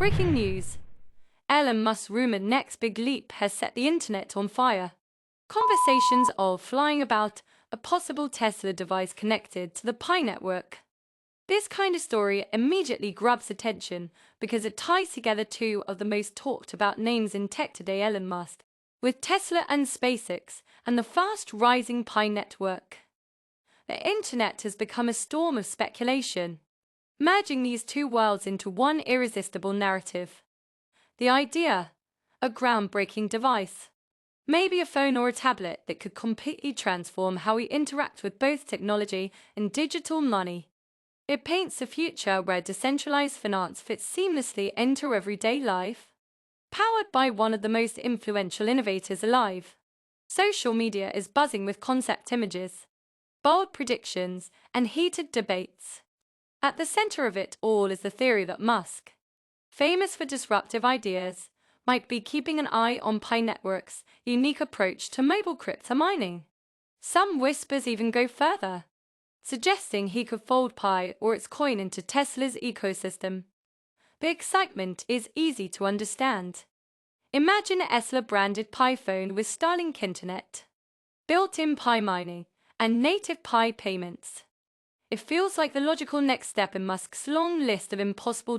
Breaking news. Elon Musk's rumored next big leap has set the internet on fire. Conversations are flying about a possible Tesla device connected to the Pi network. This kind of story immediately grabs attention because it ties together two of the most talked about names in tech today, Elon Musk, with Tesla and SpaceX, and the fast-rising Pi network. The internet has become a storm of speculation, merging these two worlds into one irresistible narrative. The idea, a groundbreaking device, maybe a phone or a tablet that could completely transform how we interact with both technology and digital money. It paints a future where decentralized finance fits seamlessly into everyday life. Powered by one of the most influential innovators alive, social media is buzzing with concept images, bold predictions, and heated debates. At the center of it all is the theory that Musk, famous for disruptive ideas, might be keeping an eye on Pi Network's unique approach to mobile crypto mining. Some whispers even go further, suggesting he could fold Pi or its coin into Tesla's ecosystem. The excitement is easy to understand. Imagine a Tesla-branded Pi phone with Starlink internet, built-in Pi mining, and native Pi payments. It feels like the logical next step in Musk's long list of impossible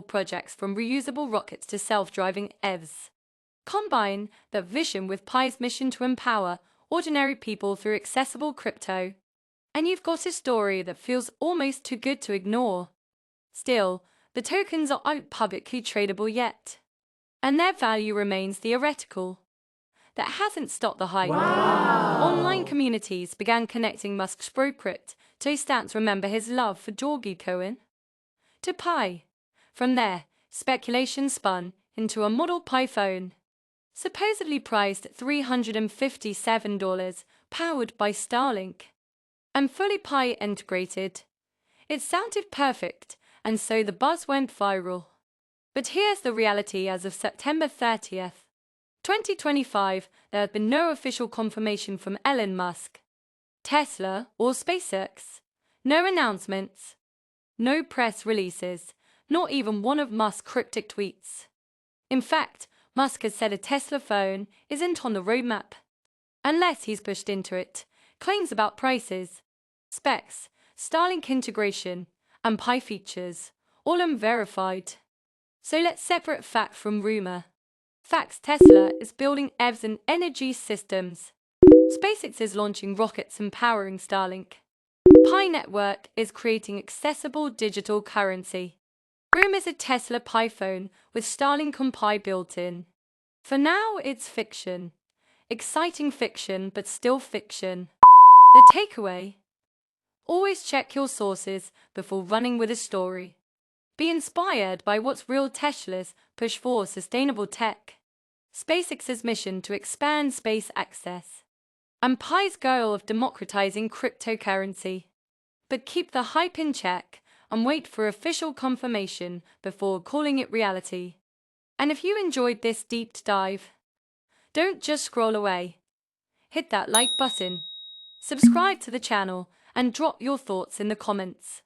projects, from reusable rockets to self-driving EVs. Combine that vision with Pi's mission to empower ordinary people through accessible crypto, and you've got a story that feels almost too good to ignore. Still, the tokens aren't publicly tradable yet, and their value remains theoretical. That hasn't stopped the hype. Wow. Online communities began connecting Musk's pro-crypt to stats, remember his love for Dogecoin, to Pi. From there, speculation spun into a model Pi phone, supposedly priced at $357, powered by Starlink, and fully Pi integrated. It sounded perfect, and so the buzz went viral. But here's the reality. As of September 30th, 2025, there has been no official confirmation from Elon Musk, Tesla, or SpaceX. No announcements, no press releases, not even one of Musk's cryptic tweets. In fact, Musk has said a Tesla phone isn't on the roadmap, unless he's pushed into it. Claims about prices, specs, Starlink integration, and Pi features, all unverified. So let's separate fact from rumor. Facts: Tesla is building EVs and energy systems. SpaceX is launching rockets and powering Starlink. Pi Network is creating accessible digital currency. Rumors: a Tesla Pi phone with Starlink and Pi built in. For now, it's fiction. Exciting fiction, but still fiction. The takeaway: always check your sources before running with a story. Be inspired by what's real. Tesla's push for sustainable tech, SpaceX's mission to expand space access, and Pi's goal of democratizing cryptocurrency. But keep the hype in check and wait for official confirmation before calling it reality. And if you enjoyed this deep dive, don't just scroll away. Hit that like button, subscribe to the channel, and drop your thoughts in the comments.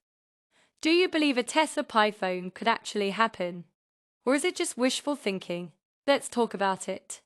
Do you believe a Tesla Pi phone could actually happen? Or is it just wishful thinking? Let's talk about it.